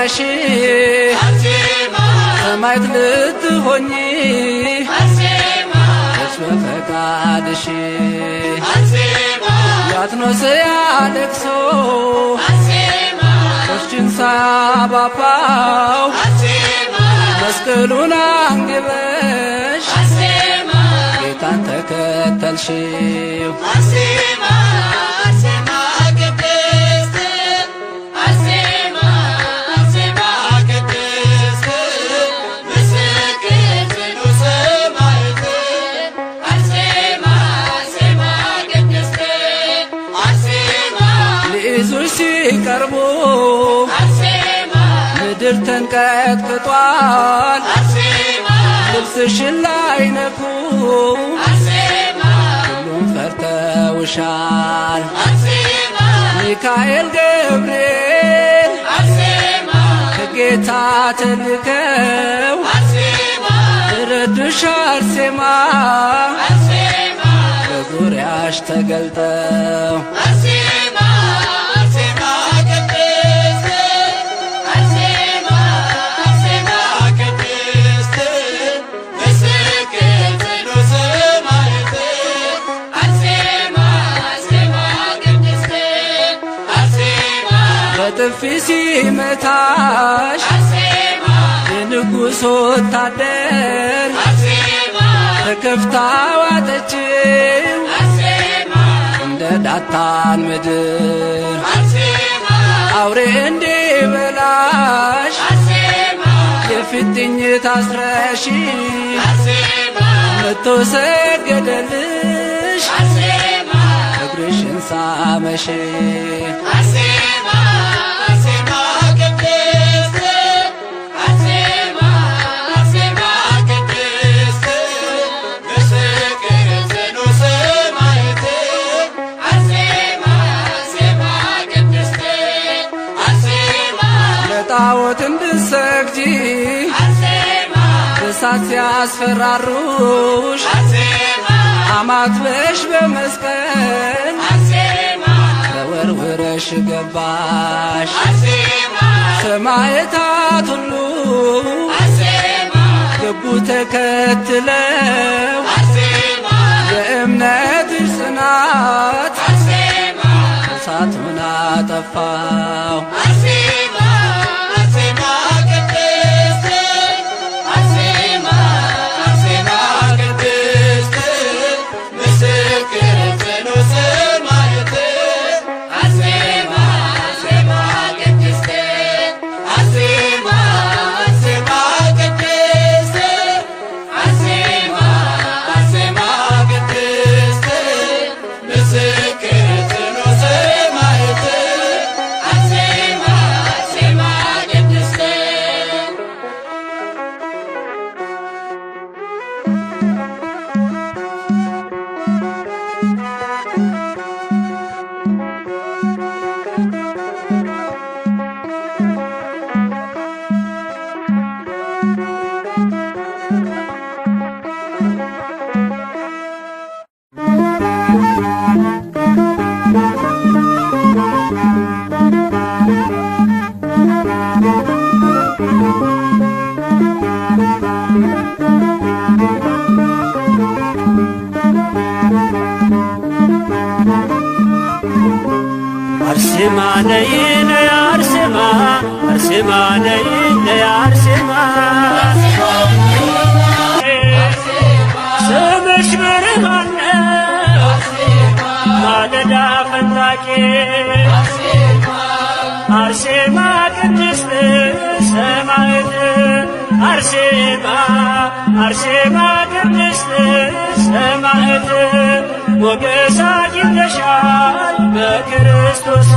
አስረሺ ሰማዕት ልትሆኚ በፈቃድሽ ያትኖስ ያለቅሶ ቆስችን ሳባባው መስቀሉን አንግበሽ ጌታን ተከተልሽው ሲቀርቡ ምድር ተንቀጥቅጧል ልብስሽን ላይነኩ ሁሉም ፈርተውሻል ሚካኤል ገብርኤል ከጌታ ተልከው ረዱሽ አርሴማ በዙሪያሽ ተገልጠው በጥፊ ሲመታሽ የንጉሥ ወታደር ተከፍታ ዋጠችው እንደ ዳታን ምድር አውሬ እንዲበላሽ የፊትኝ ታስረሺ መቶ ሰገደልሽ እግርሽን ሳመሽ ጣዖት እንድትሰግጂ እሳት ሲያስፈራሩሽ አማትበሽ በመስቀል ተወርውረሽ ገባሽ ሰማዕታት ሁሉ ገቡ ተከትለው የእምነትሽ ጽናት እሳቱን አጠፋው አርሴማ ነይ ነይ አርሴማ አርሴማ ነይ ነይ አርሴማ ስምሽ ብርሃን ነው ማለዳ ፈንጣቂ አርሴማ ቅድስት ሰማዕት አርሴማ አርሴማ ቅድስት ሰማዕት ሞገስ አግኝተሻል በክርስቶስ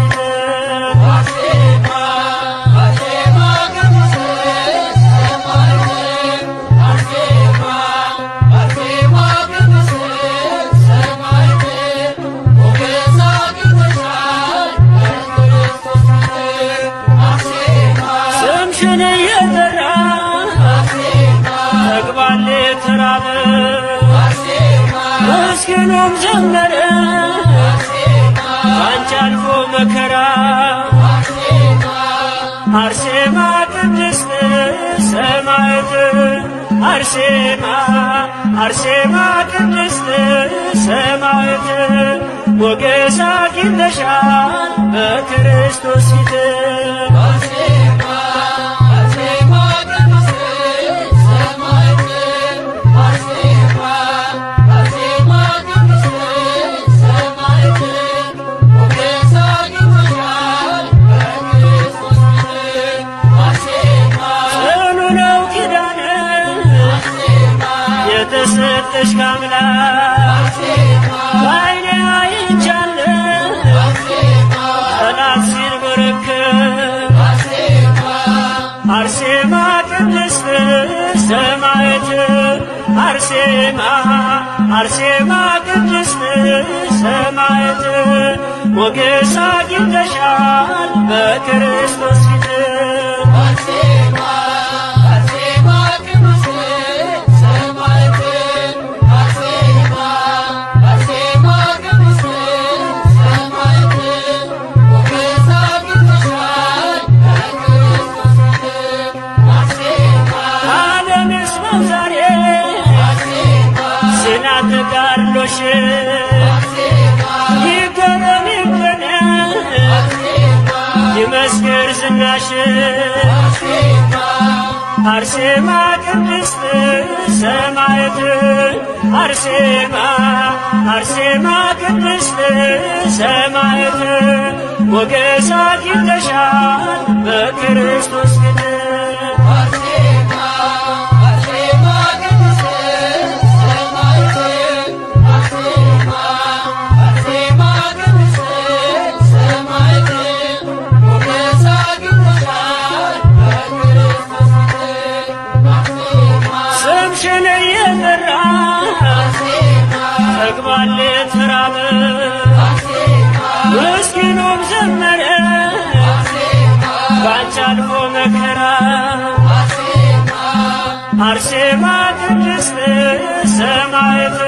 ስምሽን እየጠራ ተግባል ተራበ ምስኪኑም ዘመረ አንቺ አልፎ መከራ አርሴማ ቅድስት ሰማዕት አርሴማ አርሴማ ቅድስት ሰማዕት ሞገስ አግኝተሻል በክርስቶስ ፊት የተሰጠሽ ከአምላክ በዓይኔ አይቻለሁ ጠላት ሲንበረከክ አርሴማ ቅድስት ሰማዕት አርሴማ አርሴማ ቅድስት ሰማዕት ሞገስ አግኝተሻል በክርስቶስ ፊት ተጋድሎሽ ይገረም ይገረም ይመስክር ዝናሽ አርሴማ ቅድስት ሰማዕት አርሴማ አርሴማ ቅድስት ሰማዕት ሞገስ አግኝተሻል በክርስቶስ ፊት ተግባል ተራበ ምስኪኑም ዘመረ ባንቺ አልፎ መከራ አርሴማ ቅድስት ሰማዕት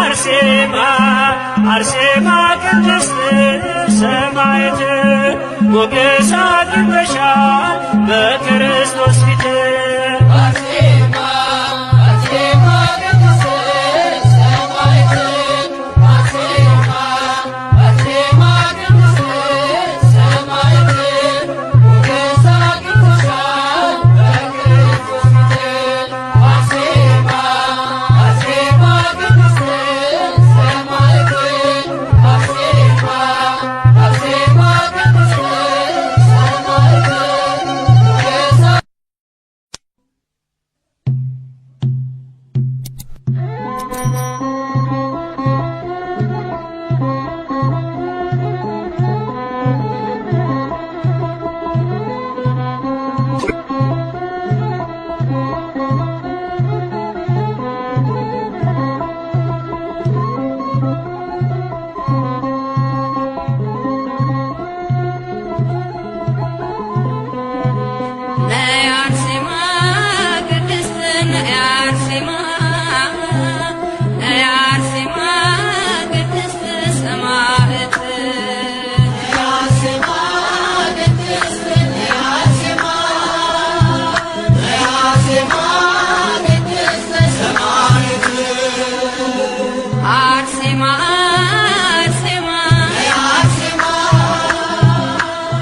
አርሴማ አርሴማ ቅድስት ሰማዕት ሞገስ አግኝተሻል በክርስቶስ ፊት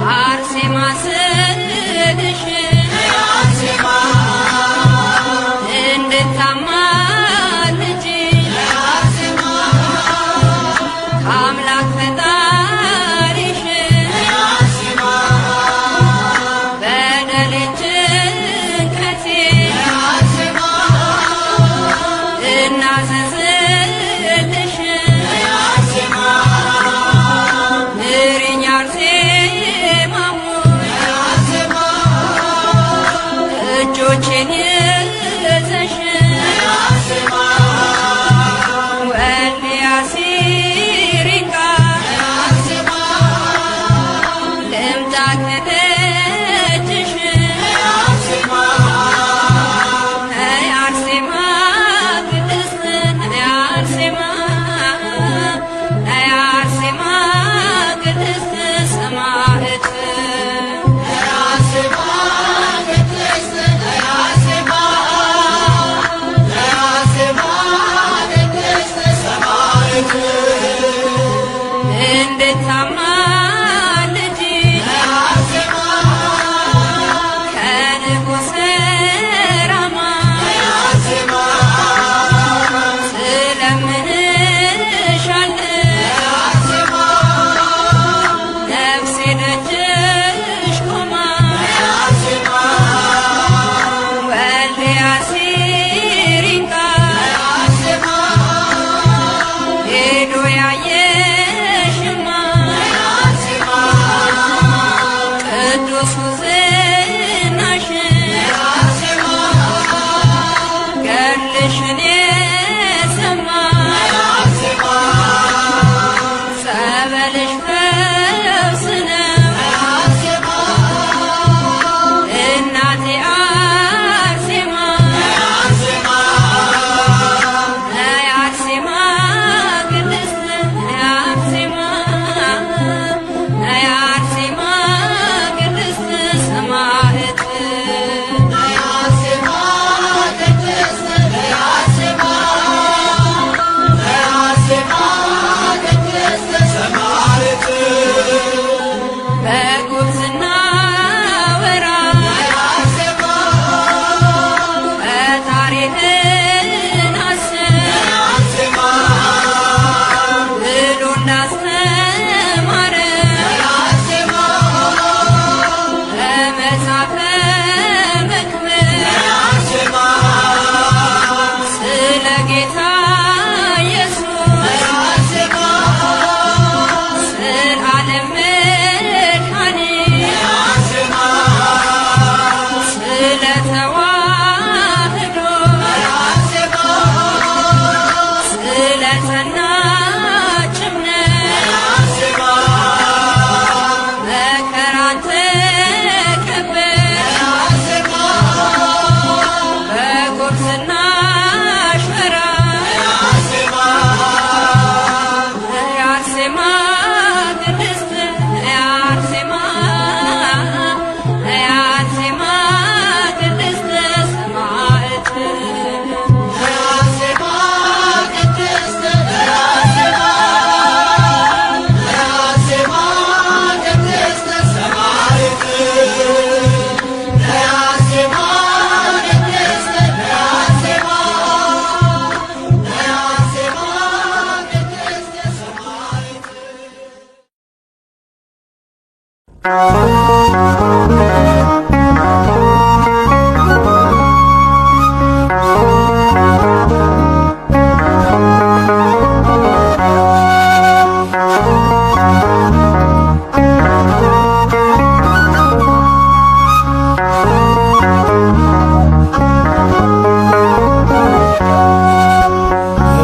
Arse masın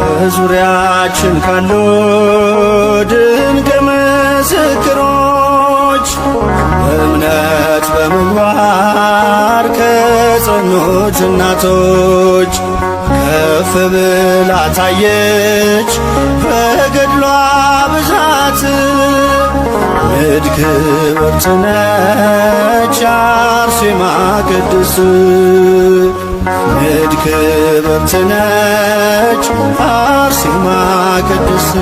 በዙሪያችን ካሉ ድንቅ ምስክሮች በእምነት በምግባር ከጸኑት እናቶች ከፍ ብላ ታየች በገድሏ ብዛት። ንድ ክብርት ነች አርሴማ ቅድስት፣ ንድ ክብርት ነች አርሴማ ቅድስት።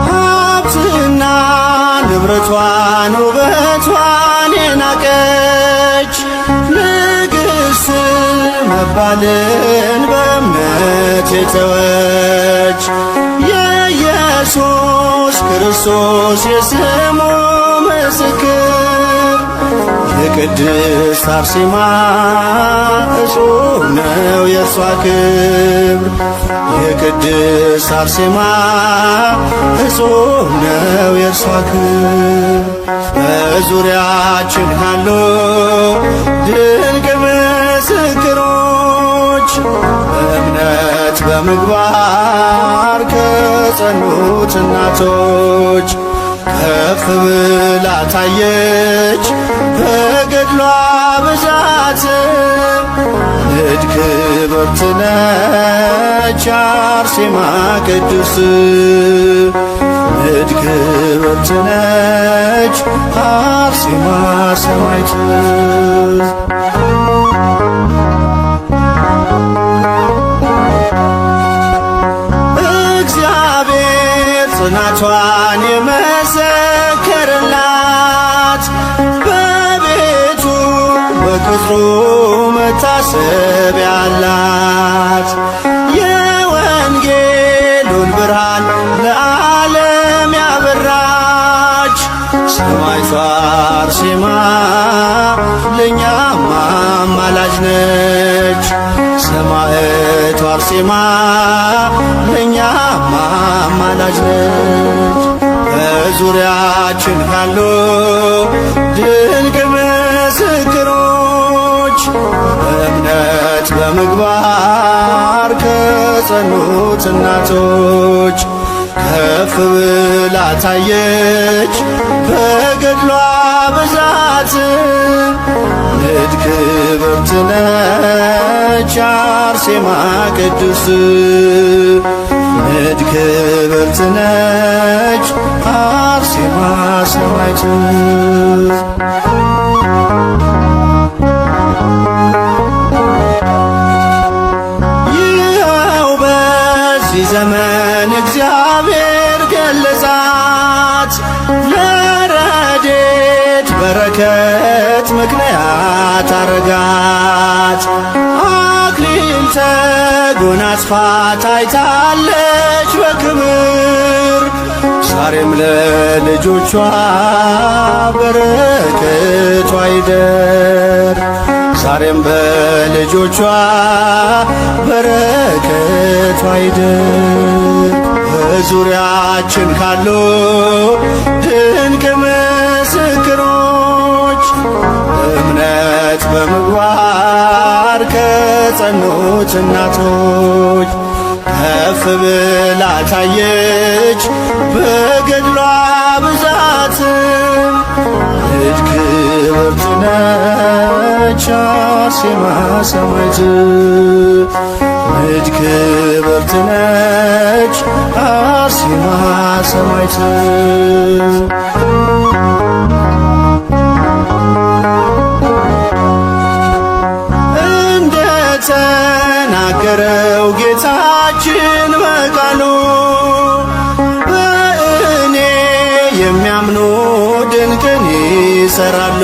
ሀብትና ንብረቷን ውበቷን የናቀች ንግሥት መባልን በእምነት የተወች የኢየሱስ ክርስቶስ የስሙ ምስክር የቅድስት አርሴማ እጹብ ነው የእርሷ ክብር። የቅድስት አርሴማ እጹብ ነው የእርሷ ክብር። በዙሪያችን ካሉ ድንቅ ምስክሮች በእምነት በምግባር ከጸኑት እናቶች ከፍ ብላ ታየች በገድሏ ብዛት። ንድ ክብርት ነች አርሴማ ቅድስት፣ ንድ ክብርት ነች አርሴማ ሰማዕት። እግዚአብሔር ጽናቷን የመሰከረላት በቤቱ በቅጥሩ መታሰቢያ አላት። የወንጌሉን ብርሃን ለዓለም ያበራች ሰማዕቷ አርሴማ ለእኛም አማላጅ ነች። ሰማዕቷ አርሴማ ለእኛም አማላጅ ነች። በዙሪያችን ካሉ ድንቅ ምስክሮች በእምነት በምግባር ከጸኑት እናቶች ከፍ ብላ ታየች በገድሏ ብዛት። ንድ ክብርት ነች አርሴማ ቅድስት፣ ንድ ክብርት ነች አርሴማ ሰማዕት። ይኸው በዚህ ዘመን እግዚአብሔር ገለጻት ለረድኤት በረከት ምክንያት አረጋት። አክሊል ተጎናጽፋ ታይታለች በክብር ዛሬም ለልጆቿ በረከቷ ይደር። ዛሬም በልጆቿ በረከቷ ይደር። በዙሪያችን ካሉ ድንቅ ምስክሮች በእምነት በምግባር ከጸኑት እናቶች ከፍ ብላ ታየች በገድሏ ብዛት። ንድ ክብርት ነች አርሴማ ሰማዕት፣ ንድ ክብርት ነች አርሴማ ሰማዕት። እንደተናገረው ጌታችን በቃሉ በእኔ የሚያምኑ ድንቅን ይሰራሉ።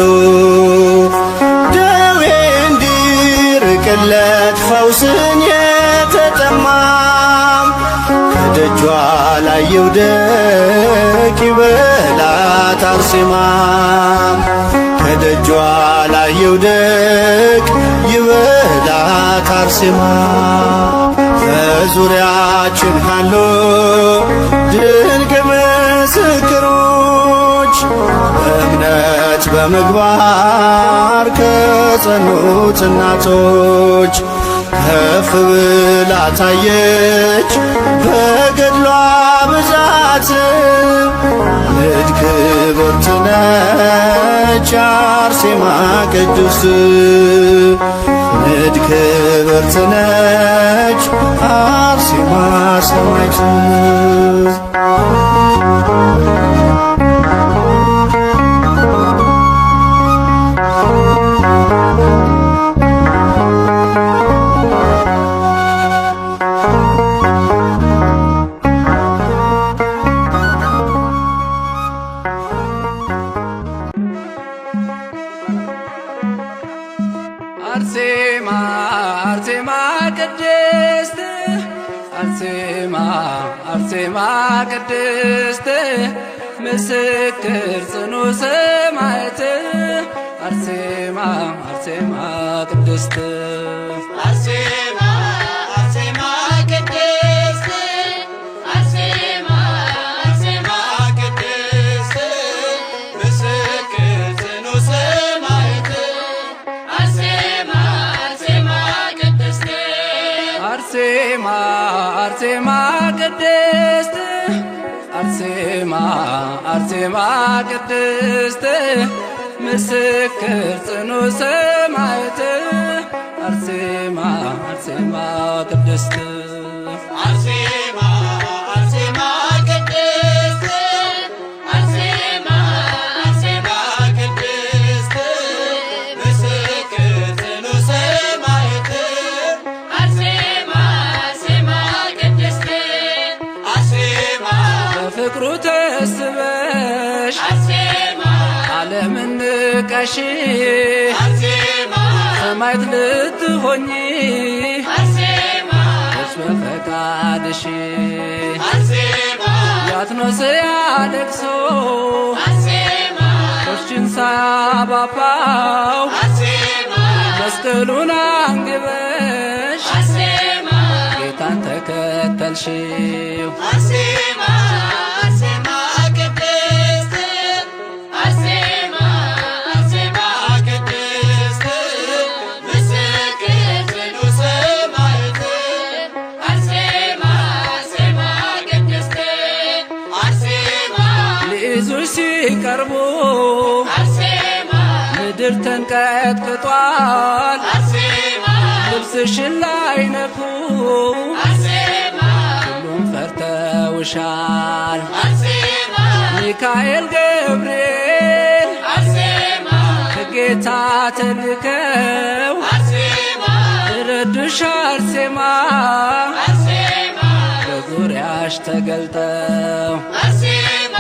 ደዌ እንዲርቅለት ፈውስን የተጠማም ይውደቅ ይበላት አርሴማ ከደጇ ላይ ይውደቅ ይበላት አርሴማ በዙሪያችን ካሉ ድንቅ ምስክሮች በእምነት በምግባር ከጸኑት እናቶች ከፍ ብላ ታየች በገድሏ ብዛት ንድ ክብርት ነች አርሴማ ቅድስት ንድ ክብርት ነች አርሴማ ሰማዕት አርሴማ አርሴማ ቅድስት አርሴማ አርሴማ ቅድስት ምስክር ጽኑ ሰማዕት አርሴማ አርሴማ ቅድስት አርሴማ አርሴማ ቅድስት አርሴማ አርሴማ ቅድስት ምስክር ጽኑ ሰማዕት አርሴማ አርሴማ ቅድስት አርሴማ አርሴማ ቅድስት አርሴማ አርሴማ ቅድስት ምስክር ጽኑ ሰማዕት አርሴማ አርሴማ ቅድስት አርሴማ አርሴማ ቅድስት አርሴማ አርሴማ ቅድስት ምስክር ጽኑ ሰማዕት አርሴማ አርሴማ ቅድስት አርሴማ በፍቅሩ ተስበሽ አርሴማ ዓለምን ንቀሽ አርሴማ ሰማዕት ልትሆኚ አርሴማ በፈቃድሽ አርሴማ ያትኖስ ያለቅሶ አርሴማ ቁርሽን ሳባባው አርሴማ መስቀሉን አንግበሽ አርሴማ ጌታን ተከተልሽው አርሴማ አርሴማ ቅድስት አርሴማ አርሴማ ቅድስት ምስክር ጽኑ ሰማዕት አርሴማ አርሴማ ቅድስት አርሴማ ሊይዙሽ ሲቀርቡ አርሴማ ምድር ተንቀጥቅጧል አርሴማ ልብስሽን ላይነኩ አርሴማ ሁሉም ፈርተውሻል አርሴማ ሚካኤል ገብርኤል አርሴማ ከጌታ ተልከው አርሴማ ረዱሽ አርሴማ አርሴማ በዙሪያሽ ተገልጠው አርሴማ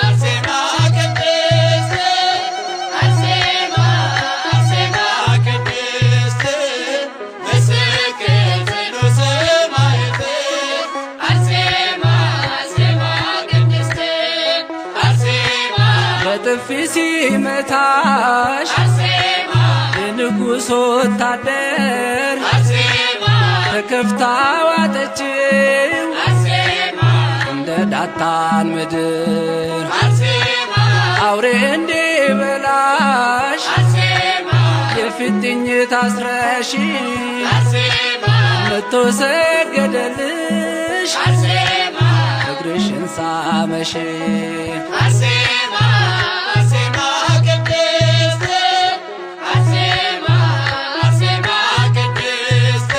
አርሴማ ቅድስት አርሴማ አርሴማ ቅድስት ምስክር ጽኑ ሰማዕት አርሴማ አርሴማ ቅድስት አርሴማ በጥፊ ሲመታሽ አርሴማ የንጉሥ ወታደር አርሴማ ተከፍታ ዋጠችው አርሴማ እንደ ዳታን ምድር አርሴማ አውሬ እንዲበላሽ አርሴማ የፊትኝ ታስረሽ አርሴማ መቶ ሰገደልሽ አርሴማ እግርሽን ሳመሽ አርሴማ አርሴማ ቅድስት አርሴማ አርሴማ ቅድስት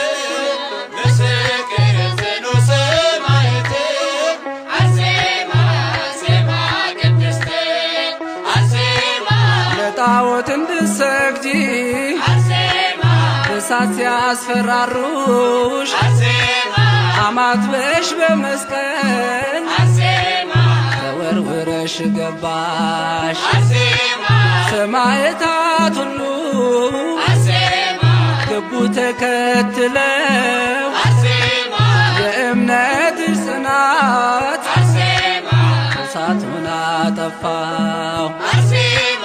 ምስክር ጽኑ ሰማዕት አርሴማ አርሴማ ቅድስት አርሴማ ለጣዖት እንድትሰግጂ አርሴማ እሳት ሲያስፈራሩሽ አርሴማ አማትበሽ በመስቀል አርሴማ ተወርውረሽ ገባሽ አርሴማ ሰማዕታት ሁሉ አርሴማ ገቡ ተከትለው አርሴማ የእምነት ጽናት አርሴማ እሳቱን አጠፋው። አርሴማ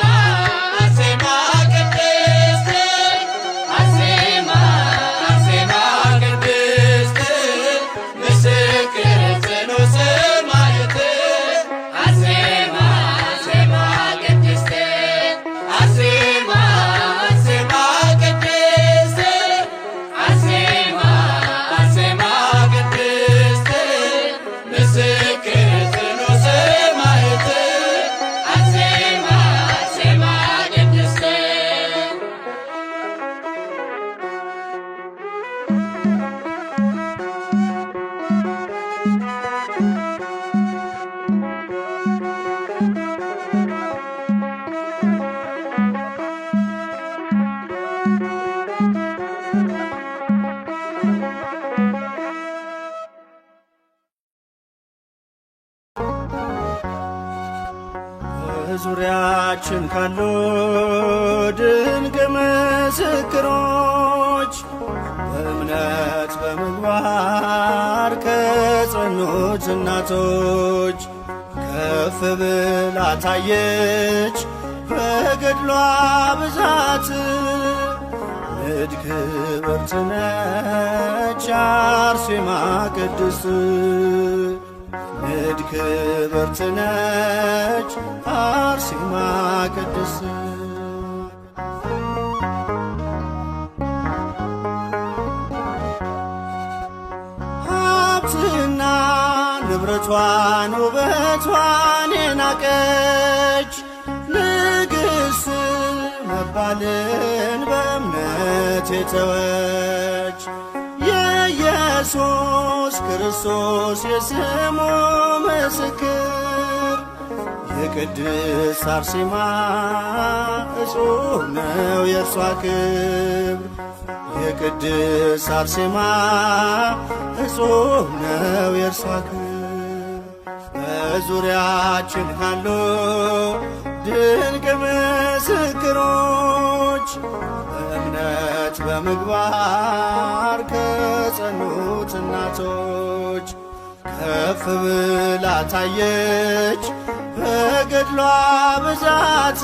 አርሴማ ቅድስት አርሴማ አርሴማ ቅድስት ምስክር ጽኑ ሰማዕት አርሴማ አርሴማ ቅድስት አርሴማ አርሴማ ቅድስት አርሴማ አርሴማ ቅድስት ምስክር ጽኑ ሰማዕት አርሴማ አርሴማ ቅድስት በዙሪያችን ካሉ ድንቅ ምስክሮች በእምነት በምግባር ከጸኑት እናቶች ከፍ ብላ ታየች በገድሏ ብዛት ንድ ክብርት ነች አርሴማ ቅድስት ንድ ክብርት ነች አርሴማ ቅድስት ሀብትና ንብረቷን ውበቷን የናቀች ንግሥት መባልን በእምነት የተወች የኢየሱስ ክርስቶስ የስሙ ምስክር የቅድስት አርሴማ እጹብ ነው የእርሷ ክብር የቅድስት አርሴማ እጹብ ነው የእርሷ ክብር በዙሪያችን ካሉ ድንቅ ምስክሮች በእምነት በምግባር ከጸኑት እናቶች ከፍ ብላ ታየች በገድሏ ብዛት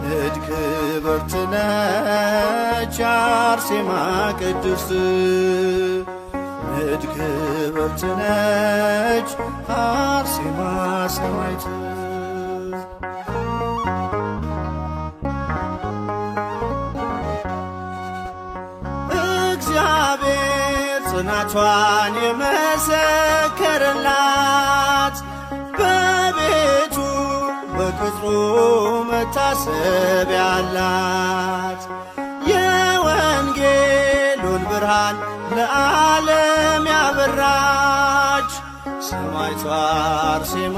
ንድ ክብርት ነች አርሴማ ቅድስት ንድ ክብርት ነች አርሴማ ሰማዕት እግዚአብሔር ጽናቷን የመሰከረላት በቤቱ በቅጥሩ መታሰቢያ አላት የወንጌሉን ብርሃን ለዓለም ያበራች ሰማዕቷ አርሴማ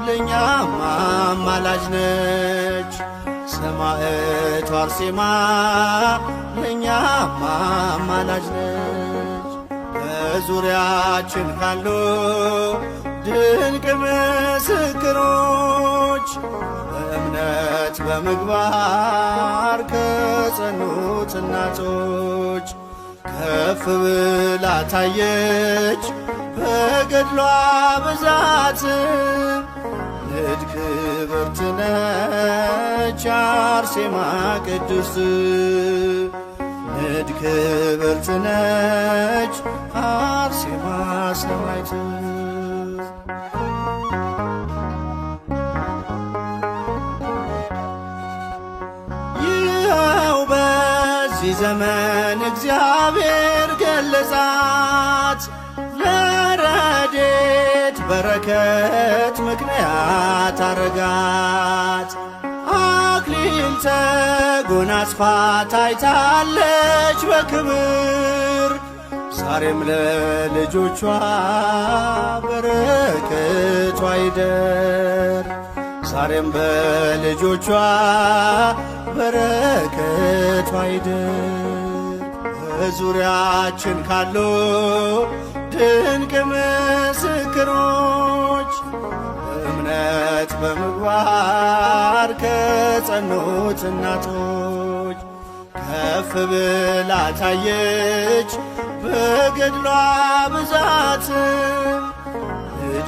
ለእኛም አማላጅ ነች ሰማዕቷ አርሴማ ለእኛም አማላጅ ነች በዙሪያችን ካሉ ድንቅ ምስክሮች በእምነት በምግባር ከጸኑት እናቶች ከፍ ብላ ታየች በገድሏ ብዛት ንድ ክብርት ነች አርሴማ ቅድስት ንድ ክብርት ነች አርሴማ ሰማዕት ይኸው በዚህ ዘመን እግዚአብሔር ገለጻት ለረድኤት በረከት ምክንያት አረጋት አክሊል ተጎናጽፋ ታይታለች በክብር ዛሬም ለልጆቿ በረከቷ ይደር ዛሬም በልጆቿ በረከቷ ይደር በዙሪያችን ካሉ ድንቅ ምስክሮች በእምነት በምግባር ከጸኑት እናቶች ከፍ ብላ ታየች በገድሏ ብዛት ንድ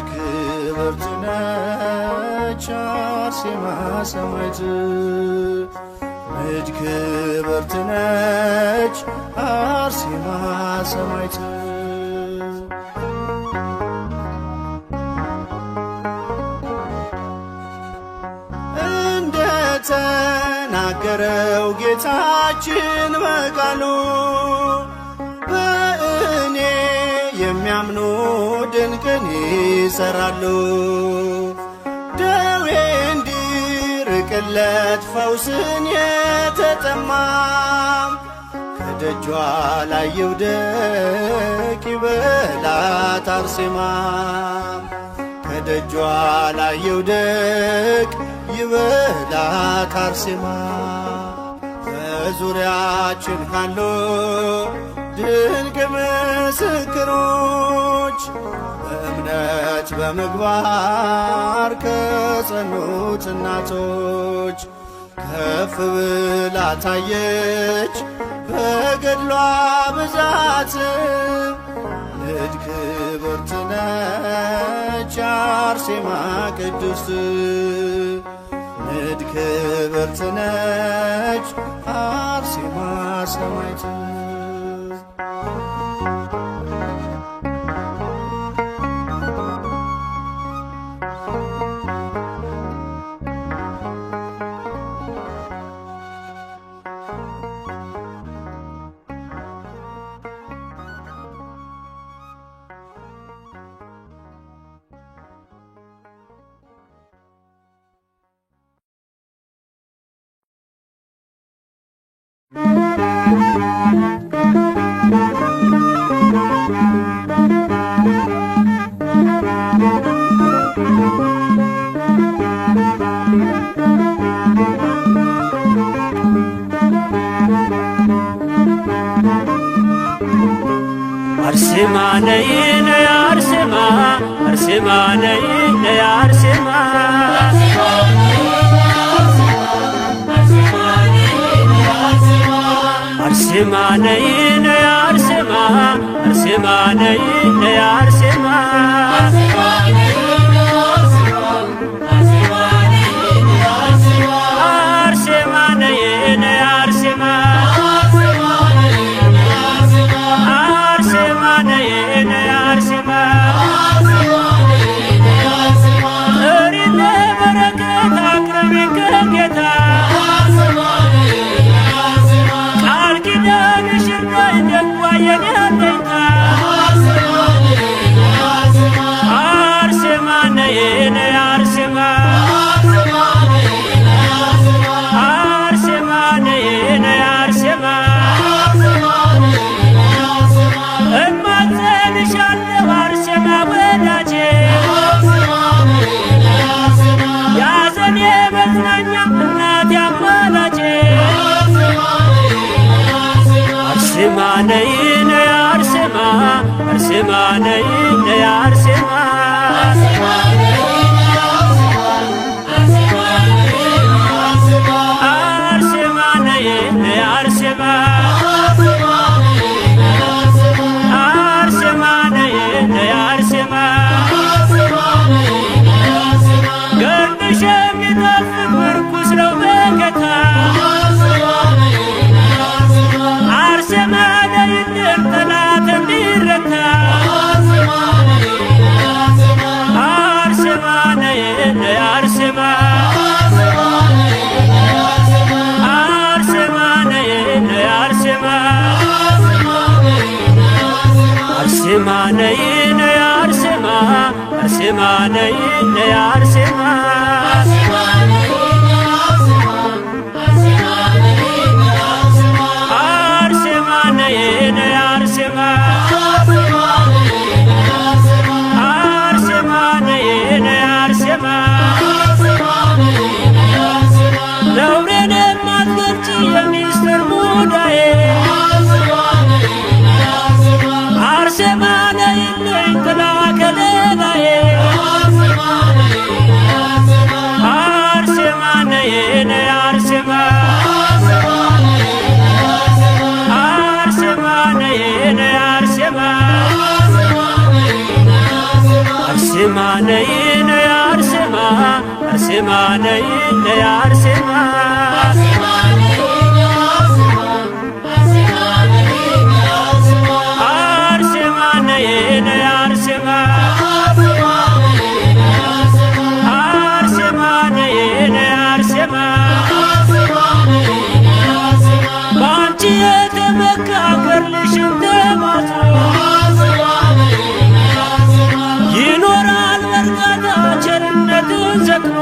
ክብርት ነች አርሴማ ሰማዕት ልጅ ክብርት ነች አርሴማ ሰማዕት እንደተናገረው ጌታችን በቃሉ በእኔ የሚያምኑ ድንቅን ይሠራሉ። ደዌ እንዲርቅለት ፈውስን የተጠማም ከደጇ ላይ ይውደቅ ይበላት አርሴማ ከደጇ ላይ ይውደቅ ይበላት አርሴማ በዙሪያችን ካሉ ድንቅ ምስክሮች በእምነት በምግባር ከጸኑት እናቶች ከፍ ብላ ታየች በገድሏ ብዛት ልጅ ክብርት ነች አርሴማ ቅድስት ልጅ ክብርት ነች አርሴማ ሰማዕት አርሴማ ነይ ነይ አርሴማ አርሴማ ነይ ነይ አርሴማ አርሴማ ነይ ነይ አርሴማ አርሴማ ነይ ነይ አርሴማ አርሴማ ነይ ነይ አርሴማ አርሴማ ነይ ነይ አርሴማ ጥሪነ በረከት አቅርቢ ከጌታ ቃል ኪዳንሽን ደጓ የኔ አለኝታ አርሴማ ነይ ነይ አርሴማ አርሴማ ነይ ነይ አርሴማ እማጸንሻለሁ አርሴማ ወዳጄ ያዘኔ መጽናኛ እናቴ አማላጄ አርሴማ ነይ ነይ አርሴማ አርሴማ ነይ ነይ አርሴማ አርሴማ ነይ ነይ አርሴማ አርሴማ ነይ ነይ አርሴማ ገድልሽ የሚጣፍጥ ምርኩስ ነው በጌታ አርሴማ ነይልን ጠላት እንዲረታ አርሴማ ነይ ነይ አርሴማ አርሴማ ነይ ነይ አርሴማ አርሴማ ነይ ነይ አርሴማ አርሴማ ነይ ነይ አርሴማ አርሴማ ነይ ነይ አርሴማ አርሴማ ነይ ነይ አርሴማ ነውሬን የማትገልጪ የሚስጥር ሙዳዬ አርሴማ ነይልኝ ጥላ ከለላዬ አርሴማ አርሴማ ነይ ነይ አርሴማ አርሴማ ነይ ነይ አርሴማ አርሴማ ነይ ነይ አርሴማ በአንቺ የተመካ ገድልሽን ተማጽኖ ይኖራል በርካታ ቸርነትን ዘክሮ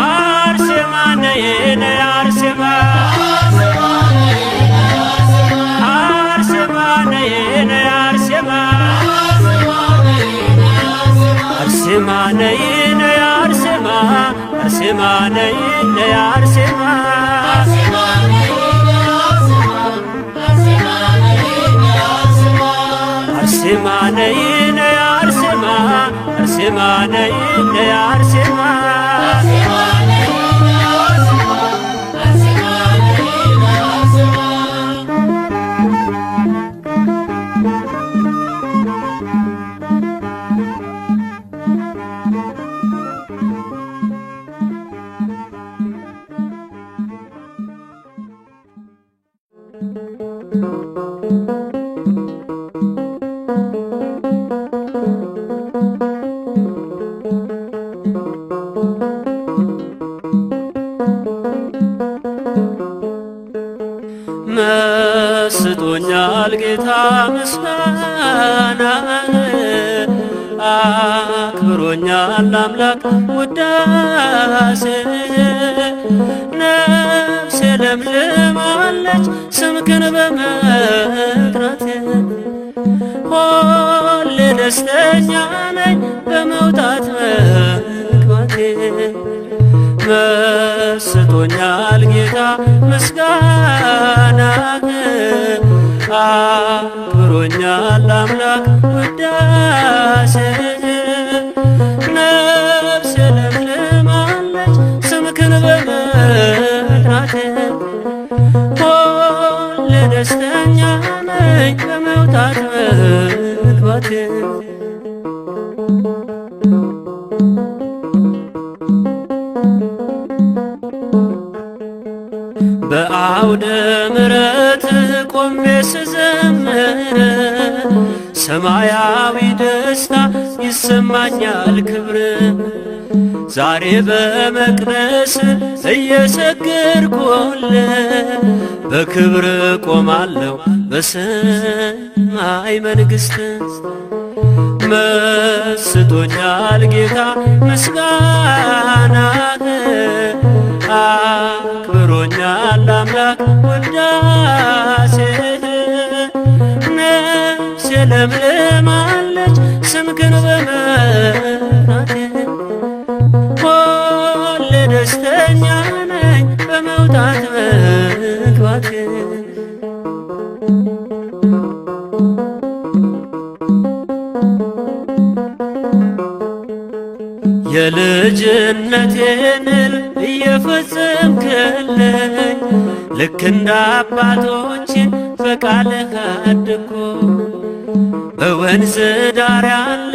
አርሴማ ነይ ነይ አርሴማ አርሴማ ነይ ነይ አርሴማ አርሴማ ነይ ነይ አርሴማ አርሴማ ነይ ነይ አርሴማ አርሴማ ነይ ነይ አርሴማ አርሴማ ነይ ነይ አርሴማ መስጦኛል ጌታ ምስጋና አክብሮኛል አምላክ ውዳሴ ነፍሴ ለምልማለች ስምክን በመጥራቴ ሁሌ ደስተኛ ነኝ በመውጣት መግባቴ መስጦኛል ጌታ ምስጋና አክብሮኛል አምላክ ውዳሴ ነፍሴ ለምልማለች ስምክን በመጥራቴ ሁሌ ደስተኛ ነኝ በመውጣት መግባቴ በአውደ ምሕረት ቆሜ ስዘምር ሰማያዊ ደስታ ይሰማኛል ክብር ዛሬ በመቅደስ እየሰገድኩልህ በክብር ቆማለሁ በሰማይ መንግሥት መስጦኛል ጌታ ምስጋና አክብሮኛል አምላክ ውዳሴ ነፍሴ ለምልማለች ስምክን በመጥራቴ ሁሌ ደስተኛ ነኝ በመውጣት መግባቴ የልጅነቴን እየፈጸምክልኝ ልክ እንደ አባቶቼን በቃልህ አደግኩ በወንዝ ዳር ያለ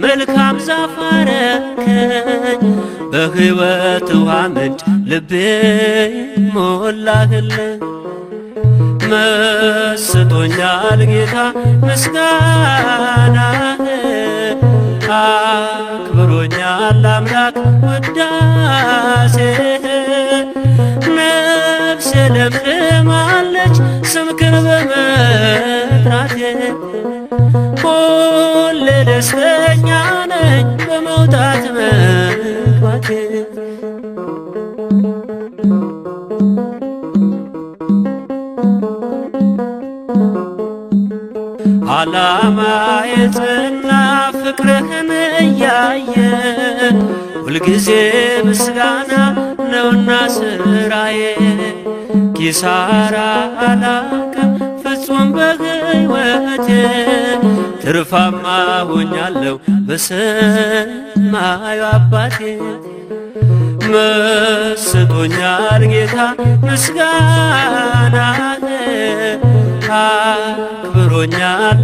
መልካም ዛፍ አረከኝ በሕይወት ውሃ ምንጭ ልቤ ሞላህልኝ መስጦኛል ጌታ ምስጋናህ አክብሮኛል አምላክ ውዳሴ ነፍሴ ለምልማለች ስምክን በመጥራቴ ሁሌ ደስተኛ ነኝ በመውጣት መግባቴ ዓላማ የጽና ፍቅርህን እያየ ሁልጊዜ ምስጋና ነውና ስራዬ ኪሳራ አላውቅም ፍጹም በሕይወቴ ትርፋማ ሆኛለሁ በሰማዩ አባቴ መስጦኛል ጌታ ምስጋና አክብሮኛል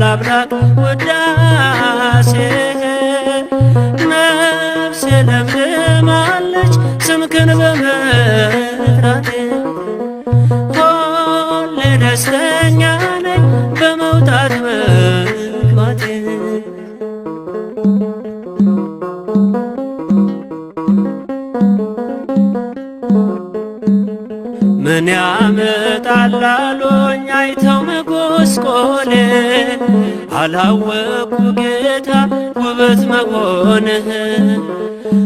አምላክ ውዳሴ ለምልማለች ስምክን በመጥራቴ ሁሌ ደስተኛ ነኝ በመውጣት መግባቴ። ምን ያመጣል አሉኝ አይተው መጎስቆሌ አላወቁ ጌታ ውበት መሆንህ።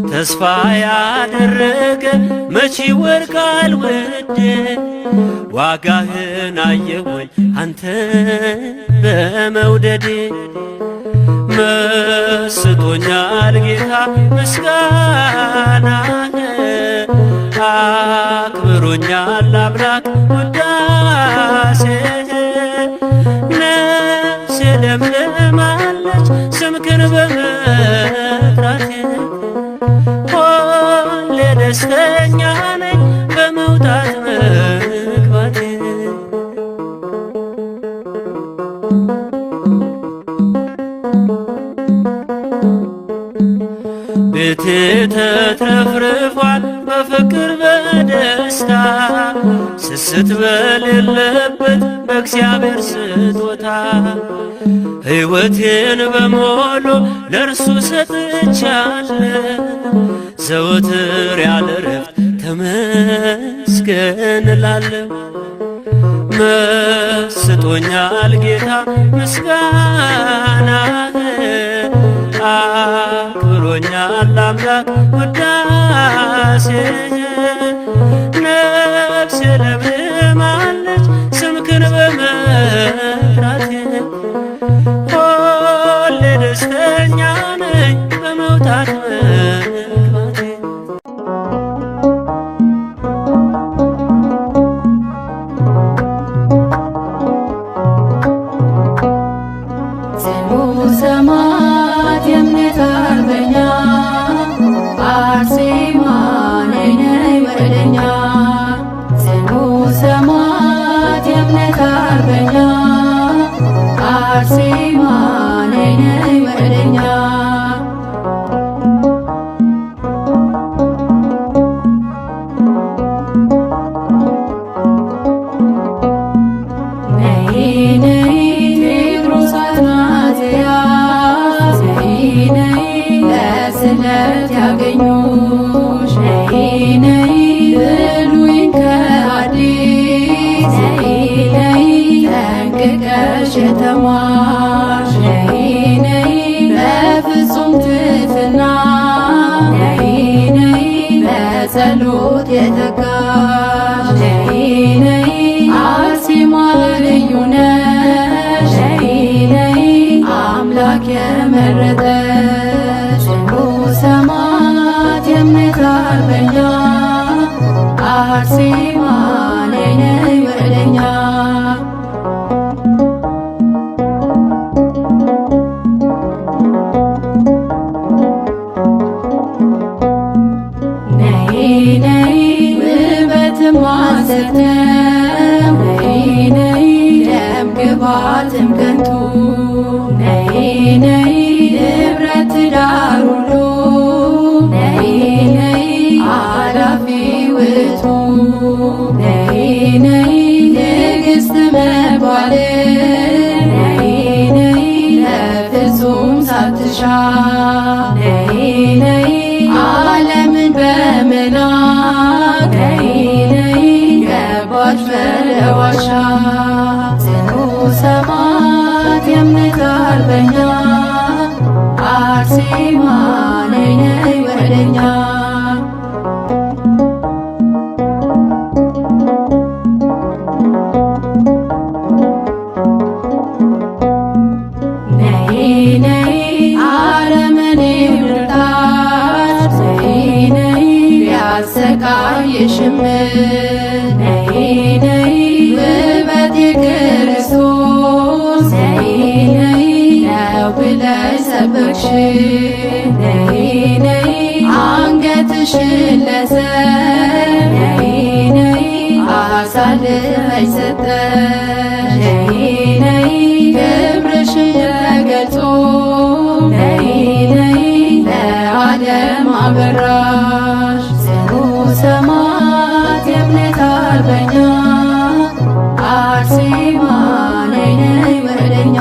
ተስፋ ያደረገ መቼ ይወድቃል ውዴ ዋጋህን አየሁኝ አንተ በመውደዴ። መስጦኛል ጌታ ምስጋናህ አክብሮኛል አምላክ ውዳሴህ። ነፍሴ ለምልማለች ስምክን በመጥራቴ ሁሌ ደስተኛ ነኝ በመውጣት መግባቴ። ቤቴ ተትረፍርፏል በፍቅር በደስታ ስስት በሌለበት በእግዚአብሔር ስጦታ። ሕይወቴን በሞሉ ለእርሱ ሰጥቻለሁ ዘወትር ያለ ረፍት ተመስገን እላለሁ። መስጦኛል ጌታ ምስጋናህ አክብሮኛል አምላክ ውዳሴህ። ነፍሴ ለምልማለች ስምክን በመጥራቴ ሁሌ ደስተኛ ነኝ በመውጣት መግባቴ። ጽኑ ሰማዕት የእምነት አርበኛ አርሴማ ነይ ነይ ወደኛ። ጽኑ ሰማዕት የእምነት አርበኛ አርሴማ ነይ ነይ ወደኛ። ነይ ነይ ቴዎድሮስ አትናቴያ ነይ ነይ ለስለት ያገኙሽ ነይ ነይ ብሉይን ከአዲስ ነይ ነይ ጠንቅቀሽ የተማርሽ ነይ ነይ በፍጹም ትሕትና ነይ ነይ በጸሎት የተጋሽ ነይ ነይ አርሴማ ልዩ ነሽ ነይ ነይ አምላክ የመረጠሽ። ጽኑ ሰማዕት የእምነት አርበኛ አርሴማ ነይ ነይ ወደኛ። ነይ ነይ ውበት ማሰተው ነይ ነይ ደም ግባትም ከንቱ ነይ ነይ ንብረት ትዳር ሁሉ ነይ ነይ አላፊ ውእቱ ነይ ነይ ንግሥት መባል ነይ ነይ ለፍጹም ሳትሻ ነይ ነይ ዓለምን በመናቅ ነይ ነይ ገባች በለዋሻ። ጽኑ ሰማዕት የእምነት አርበኛ አርሴማ ነይ ነይ ወደኛ። ነይ ነይ አረመኔ ብርታት ነይ ነይ ቢያሰቃይሽም ነይ ነይ ውበት የክርስቶስ ነይ ነይ ነው ብለሽ ሰበክሽ ነይ ነይ አንገትሽን ለሰብ ነይ ነይ አሳልፈሽ ሰጠሽ ነይ ነይ ክብርሽን ተገልጾ ነይ ነይ ለዓለም አበ ወደኛ አርሴማ ነይ ነይ ወደኛ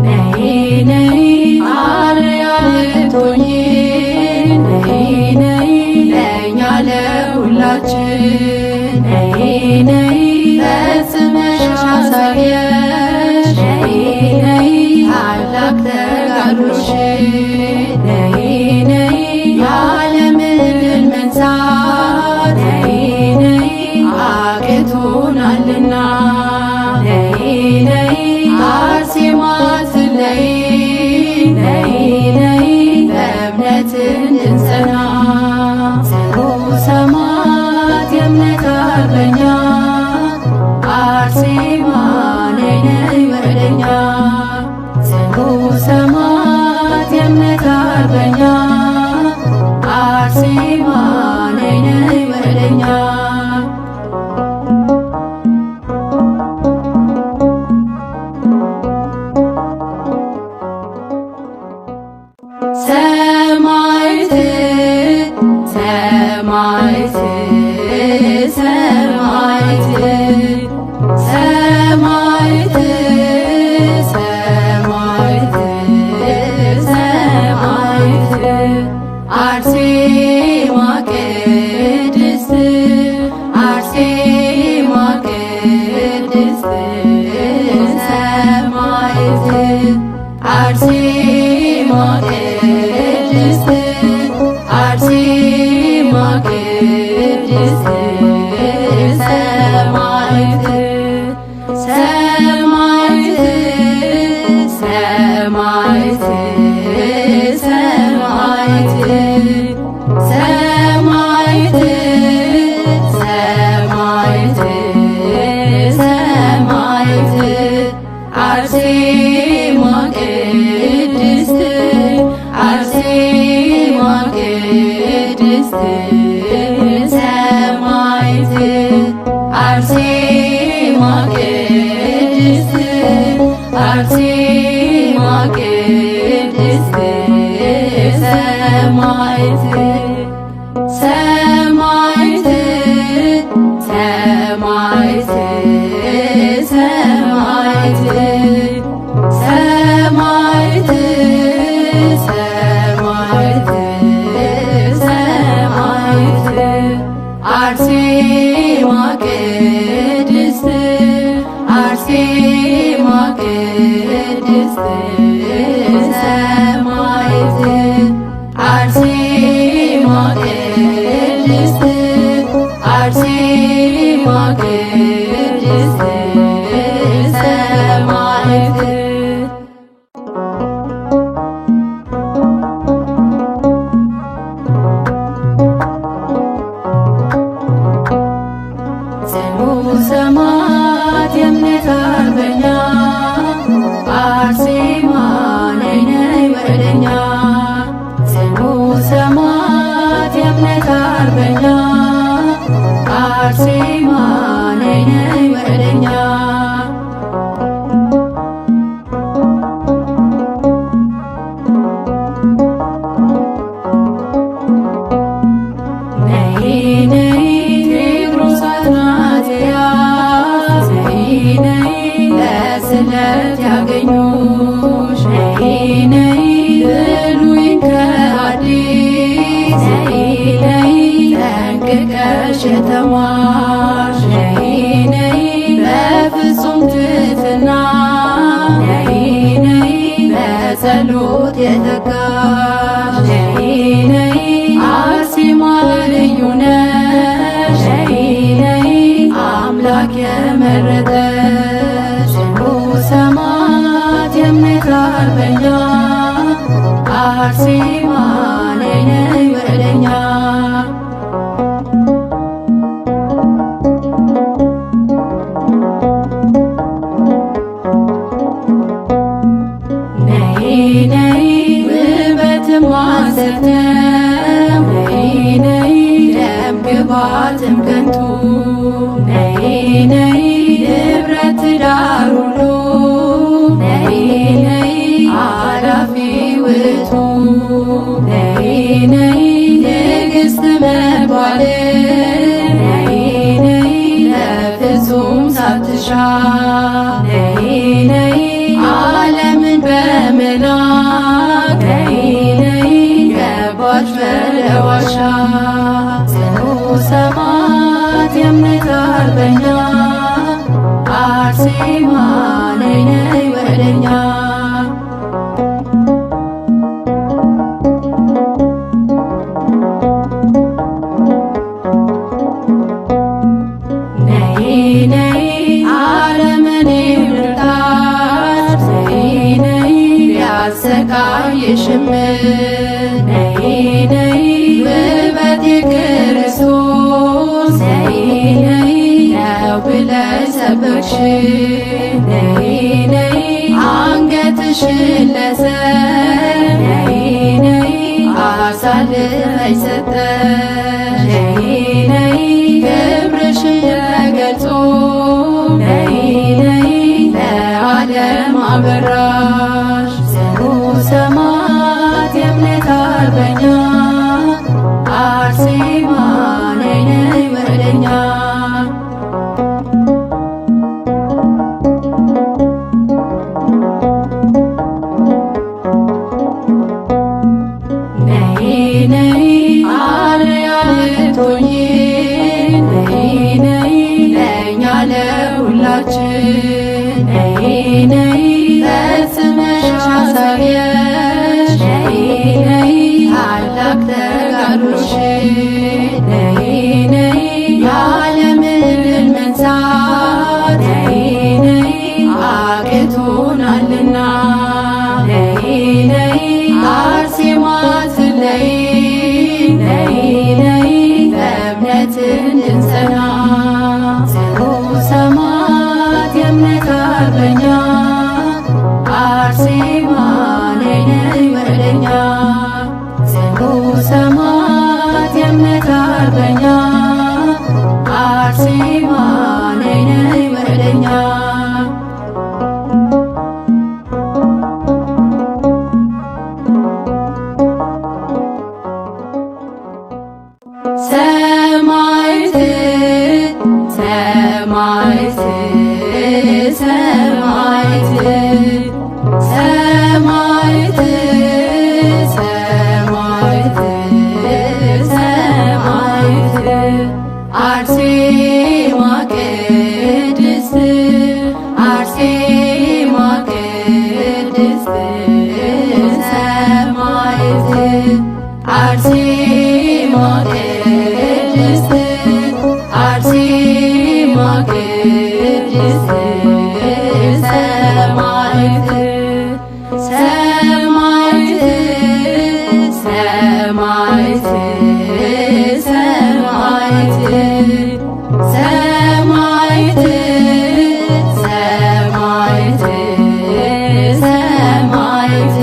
ነይ ነይ አርያም ልትሆኚ ነይ ነይ ለእኛ ለሁላችን ነይ ነይ ፈጽመሽ አሳየሽ ነይ ነይ ታላቅ ተጋድሎሽን ነይ ነይ የዓለምን ድል መንሳት ነይ ነይ አቅቶናልና ነይ ነይ አርሴማ ትለይ ነይ ነይ በእምነት እንድንጸና ጽኑ ሰማዕት የእምነት አርበኛ አርሴማ ነይ ነይ ወደኛ ጽኑ ሰማዕት የእምነት አርበኛ አርሴማ ነይ ነይ ወደኛ ሰማዕት ሰማዕት ሰማዕት ሰማዕት ሰማዕት ሰማዕት አርሴማ ቅድስት አርሴማ ቅድስት ሰማዕት አርሴማ ቅድስት አርሴማ ቅድስት ሰማዕት ሰማዕት ሰማዕት ሰማዕት ሰማዕት ሰማዕት ሰማዕት አርሴማ ቅድስት አርሴማ ቅድስት ሰማዕት አርሴማ ቅድስት አርሴማ ቅድስት ሰማዕት ሰማዕት ሰማዕት ሰማዕት ሰማዕት ሰማዕት ሰማዕት አርሴማ ቅድስት አርሴማ ቅድስት ሰማዕት አርሴማ ቅድስት አርሴማ ቅድስት ሰማዕት ጽኑ ሰማዕት የእምነት አርበኛ አርሴማ ነይ ነይ ወደኛ ጽኑ ሰማዕት የእምነት አርበኛ አርሴማ ነይ ነይ ወደኛ ነይ ነይ ቴዎድሮስ አትናቴያስ ነይ ነይ ለስለት ያገኙሽ ነይ ነይ ብሉይን ከአዲስ ነይ ነይ ጠንቅቀሽ የተማርሽ ነይ ነይ በፍጹም ትሕትና ነይ ነይ በጸሎት የተጋሽ ነይ ነይ አርሴማ ልዩ ነሽ ነይ ነይ አምላክ የመረጠሽ ጽኑ ሰማዕት የእምነት አርበኛ አርሴማ ነይ ነይ ወደኛ ነይ ነይ ውበትም ሐሰት ነው ነይ ነይ ደም ግባትም ከንቱ ነይ ነይ ንብረት ዳር ሁሉ ነይ ነይ ነይ ነይ ንግሥት መባል ነይ ነይ ለፍጹም ሳትሻ ነይ ነይ ዓለምን በመናቅ ነይ ነይ ገባች ወደ ዋሻ ጽኑ ሰማዕት የእምነት አርበኛ አርሴማ ነይ ነይ ወደኛ ነይ ነይ ዓለምኔን ብርታት ነይ ነይ ቢያሰቃይሽም ነይ ነይ ውበቴ ክርስቶስ ነይ ነይ ነው ብለሽ ሰበክሽ ነይ ነይ አንገትሽን ለሰው ነይ ነይ አሳልፈሽ ሰጠሽ ነይ ነይ ክብርሽን ተገልጾ ነይ ነይ ለዓለም አበራሽ ጽኑ ሰማዕት የእምነት አርበኛ አርሴማ ነይ ነይ ወደኛ ነይ ነይ አርአያ ልትሆኚ ነይ ነይ ለእኛ ለሁላችን ነይ ነይ ፈጽመሽ አሳየሽ ነይ ነይ ታላቅ ተጋድሎሽን ነይ ነይ የዓለምን ድል መንሳት ነይ ነይ አቅቶናልና ነይ ነይ አርሴማ አትለይ ነይ ነይ በእምነት እንድንጸና ጽኑ ሰማዕት የእምነት አርበኛ አርሴማ ነይ ነይ ወደኛ ጽኑ ሰማዕት የእምነት አርበኛ አርሴማ ነይ ነይ ወደኛ ሰማዕት ሰማዕት ሰማዕት ሰማዕት ሰማዕት ሰማዕት አርሴማ ቅድስት አርሴማ ቅድስት ሰማዕት አርሴማ ቅድስት አርሴማ ቅድስት ሰማዕት ሰማዕት ሰማዕት ሰማዕት ሰማዕት ሰማዕት ሰማዕት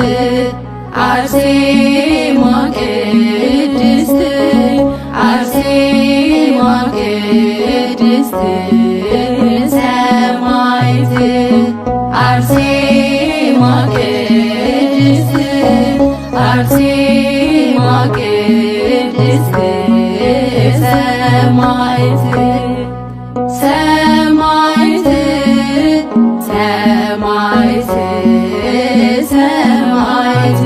አርሴማ ቅድስት አርሴማ ቅድስት ሰማዕት አርሴማ ቅድስት አርሴማ ቅድስት ሰማዕት ሰማዕት ሰማዕት ሰማዕት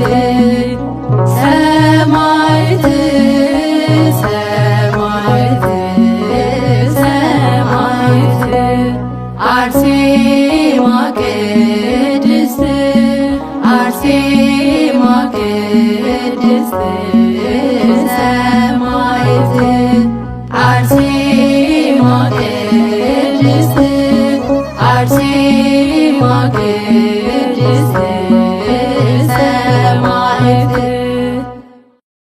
ሰማዕት ሰማዕት ሰማዕት አርሴማ ቅድስት አርሴማ ቅድስት